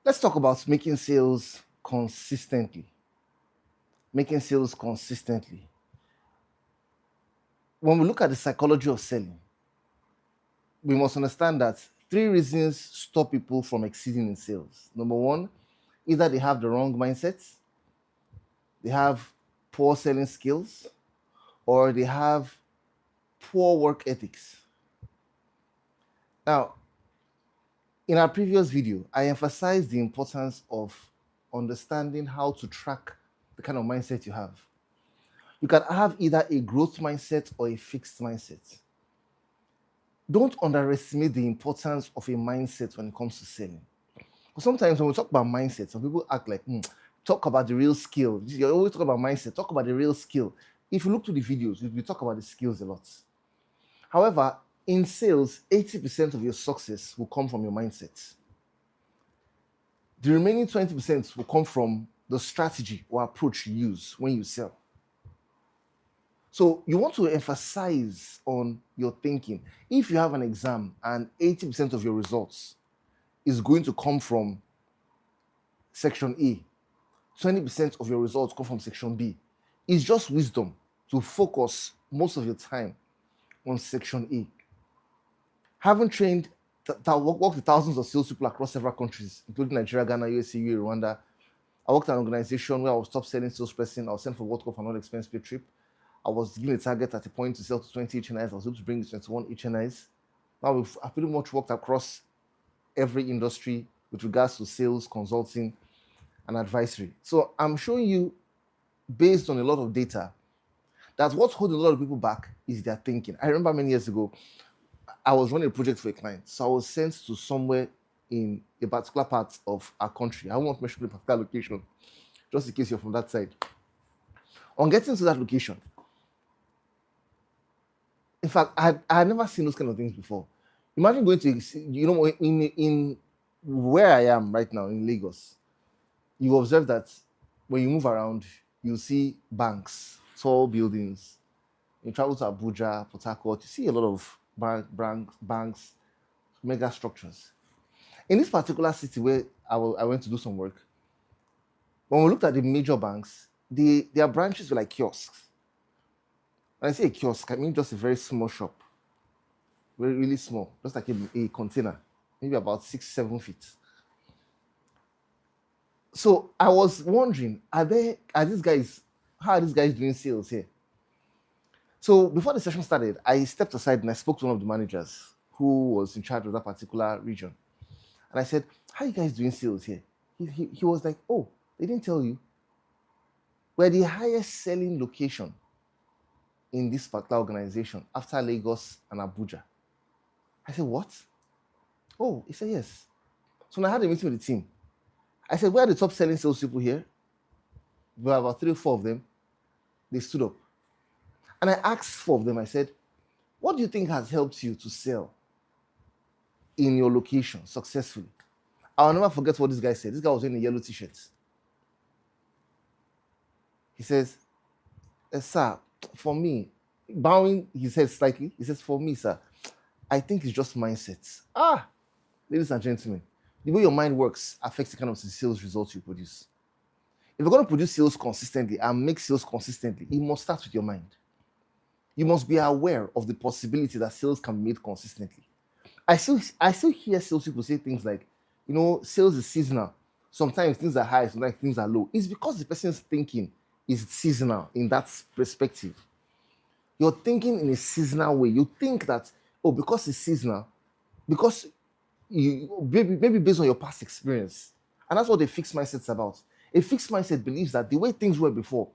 Let's talk about making sales consistently. Making sales consistently. When we look at the psychology of selling, we must understand that three reasons stop people from exceeding in sales. Number one, either they have the wrong mindset, they have poor selling skills, or they have poor work ethics. Now, in our previous video, I emphasized the importance of understanding how to track the kind of mindset you have. You can have either a growth mindset or a fixed mindset. Don't underestimate the importance of a mindset when it comes to selling. Because sometimes when we talk about mindset, some people act like, talk about the real skill. You always talk about mindset, talk about the real skill. If you look to the videos, we talk about the skills a lot. However, in sales, 80% of your success will come from your mindset. The remaining 20% will come from the strategy or approach you use when you sell. So you want to emphasize on your thinking. If you have an exam and 80% of your results is going to come from section A, 20% of your results come from section B, it's just wisdom to focus most of your time on section A. Having trained worked with thousands of salespeople across several countries, including Nigeria, Ghana, USA, UAE, Rwanda. I worked at an organization where I was top selling salesperson. I was sent for World Cup and all expense paid trip. I was given a target at a point to sell to 20 HNIs. I was able to bring 21 HNIs. Now I've pretty much worked across every industry with regards to sales, consulting, and advisory. So I'm showing you, based on a lot of data, that what's holding a lot of people back is their thinking. I remember many years ago, I was running a project for a client. So I was sent to somewhere in a particular part of our country. I won't mention the particular location, just in case you're from that side. On getting to that location, in fact, I had never seen those kind of things before. Imagine going to, in where I am right now in Lagos, you observe that when you move around, you see banks, tall buildings. You travel to Abuja, Port Harcourt, you see a lot of banks, mega structures. In this particular city where I went to do some work, when we looked at the major banks, their branches were like kiosks. When I say a kiosk, I mean just a very small shop, really small, just like a container, maybe about 6-7 feet. So I was wondering, how are these guys doing sales here? So before the session started, I stepped aside and I spoke to one of the managers who was in charge of that particular region. And I said, how are you guys doing sales here? He was like, oh, they didn't tell you. We're the highest selling location in this particular organization after Lagos and Abuja. I said, what? Oh, he said, yes. So when I had a meeting with the team, I said, where are the top selling salespeople here? There were about 3 or 4 of them. They stood up. And I asked 4 of them, I said, what do you think has helped you to sell in your location successfully? I'll never forget what this guy said. This guy was wearing a yellow t-shirt. He says, sir, for me, bowing his head slightly, he says, for me, sir, I think it's just mindset. Ladies and gentlemen, the way your mind works affects the kind of sales results you produce. If you're going to produce sales consistently and make sales consistently, it must start with your mind. You must be aware of the possibility that sales can be made consistently. I still hear salespeople say things like, sales is seasonal. Sometimes things are high, sometimes things are low. It's because the person's thinking is seasonal in that perspective. You're thinking in a seasonal way. You think that, because it's seasonal, because maybe based on your past experience. And that's what a fixed mindset is about. A fixed mindset believes that the way things were before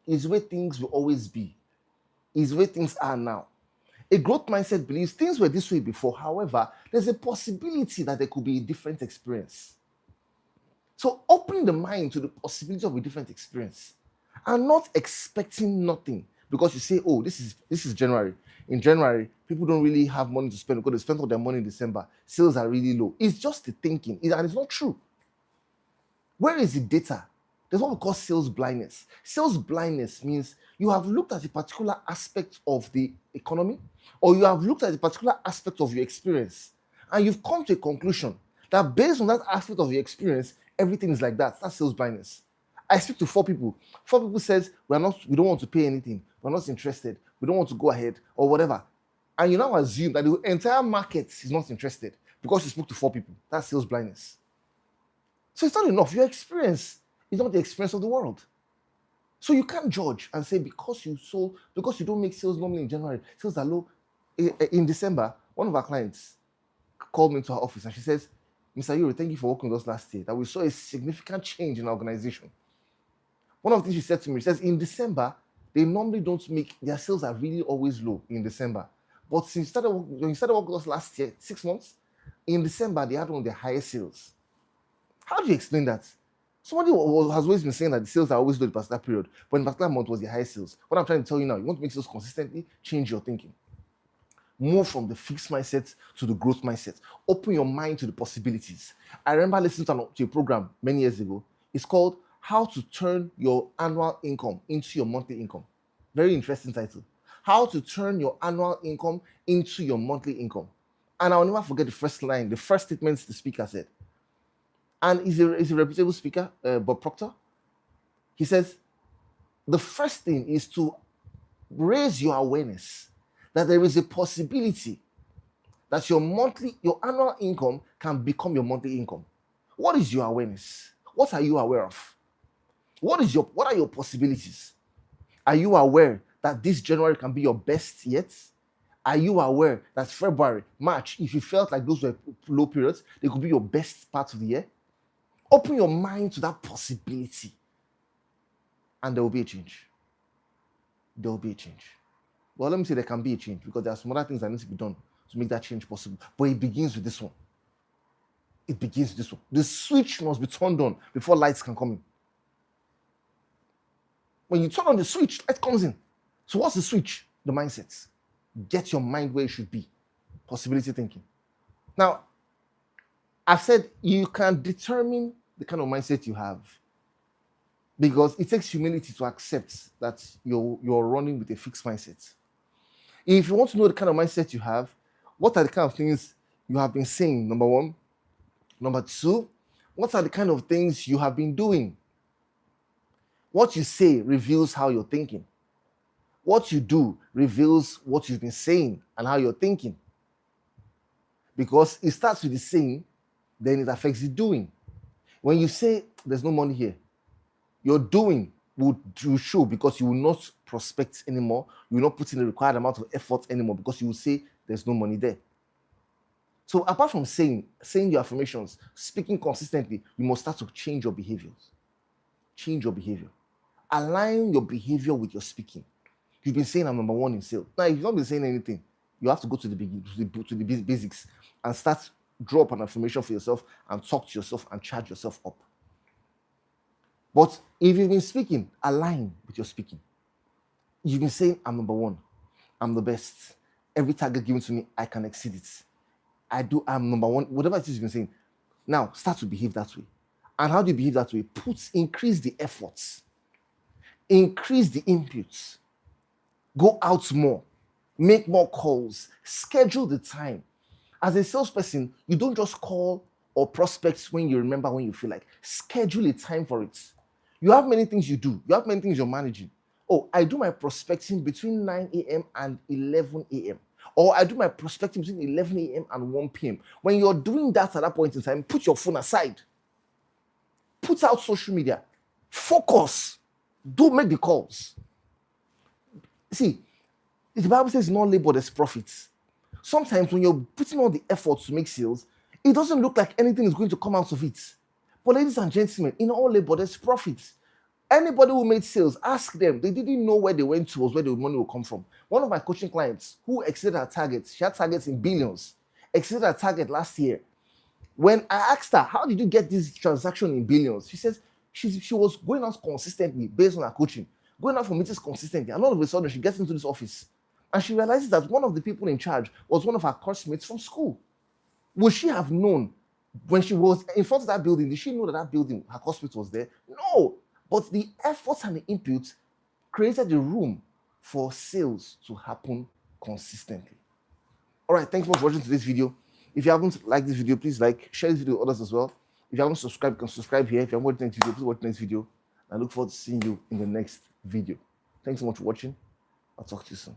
is the way things will always be, is the way things are now. A growth mindset believes things were this way before. However, there's a possibility that there could be a different experience. So opening the mind to the possibility of a different experience and not expecting nothing because you say, oh, this is January. In January, people don't really have money to spend because they spend all their money in December. Sales are really low. It's just the thinking, and it's not true. Where is the data? There's what we call sales blindness. Sales blindness means you have looked at a particular aspect of the economy, or you have looked at a particular aspect of your experience, and you've come to a conclusion That based on that aspect of your experience, everything is like that. That's sales blindness. I speak to 4 people. 4 people says we don't want to pay anything. We're not interested. We don't want to go ahead or whatever. And you now assume that the entire market is not interested because you spoke to 4 people. That's sales blindness. So it's not enough. Your experience is not the experience of the world. So you can't judge and say because you don't make sales normally in January, sales are low. In December, one of our clients called me into her office and she says, Mr. Iyore, thank you for working with us last year, that we saw a significant change in our organization. One of the things she said to me, she says, in December, they normally don't make, their sales are really always low in December. But when you started working with us last year, 6 months, in December, they had one of their highest sales. How do you explain that? Somebody has always been saying that the sales are always low in a particular period, but in a particular month was the highest sales. What I'm trying to tell you now, you want to make sales consistently, change your thinking. Move from the fixed mindset to the growth mindset. Open your mind to the possibilities. I remember listening to a program many years ago. It's called How to Turn Your Annual Income into Your Monthly Income. Very interesting title. How to Turn Your Annual Income into Your Monthly Income. And I'll never forget the first line, the first statements the speaker said. And he's a reputable speaker, Bob Proctor. He says, the first thing is to raise your awareness that there is a possibility that your annual income can become your monthly income. What is your awareness? What are you aware of? What are your possibilities? Are you aware that this January can be your best yet? Are you aware that February, March, if you felt like those were low periods, they could be your best part of the year? Open your mind to that possibility, and there will be a change. There will be a change. Well, let me say there can be a change because there are some other things that need to be done to make that change possible. But it begins with this one. It begins with this one. The switch must be turned on before lights can come in. When you turn on the switch, light comes in. So what's the switch? The mindset. Get your mind where it should be. Possibility thinking. Now, I've said you can determine the kind of mindset you have because it takes humility to accept that you're running with a fixed mindset. If you want to know the kind of mindset you have, what are the kind of things you have been saying, number one? Number two, what are the kind of things you have been doing? What you say reveals how you're thinking. What you do reveals what you've been saying and how you're thinking. Because it starts with the saying, then it affects the doing. When you say there's no money here, your doing will show because you will not prospect anymore. You will not put in the required amount of effort anymore because you will say there's no money there. So apart from saying your affirmations, speaking consistently, you must start to change your behaviors. Change your behavior. Align your behavior with your speaking. You've been saying I'm number one in sales. Now, if you've not been saying anything, you have to go to the basics and start draw up an affirmation for yourself and talk to yourself and charge yourself up. But if you've been speaking, align with your speaking. You've been saying, I'm number one. I'm the best. Every target given to me, I can exceed it. I'm number one. Whatever it is you've been saying. Now, start to behave that way. And how do you behave that way? Increase the efforts. Increase the inputs. Go out more. Make more calls. Schedule the time. As a salesperson, you don't just call or prospect when you remember, when you feel like. Schedule a time for it. You have many things you do. You have many things you're managing. Oh, I do my prospecting between 9 a.m. and 11 a.m. Or I do my prospecting between 11 a.m. and 1 p.m. When you're doing that at that point in time, put your phone aside. Put out social media. Focus. Don't make the calls. See, the Bible says no labor, there's profits. Sometimes when you're putting all the effort to make sales, it doesn't look like anything is going to come out of it. But ladies and gentlemen, in all labor, there's profits. Anybody who made sales, ask them. They didn't know where they went towards, where the money will come from. One of my coaching clients who exceeded her targets, she had targets in billions, exceeded her target last year. When I asked her, how did you get this transaction in billions? She says she was going out consistently based on her coaching, going out for meetings consistently. And all of a sudden, she gets into this office and she realizes that one of the people in charge was one of her classmates from school. Would she have known when she was in front of that building? Did she know that building, her classmate was there? No. But the efforts and the inputs created the room for sales to happen consistently. All right, thanks for watching today's video. If you haven't liked this video, please like, share this video with others as well. If you haven't subscribed, you can subscribe here. If you haven't watched the next video, please watch the next video. I look forward to seeing you in the next video. Thanks so much for watching. I'll talk to you soon.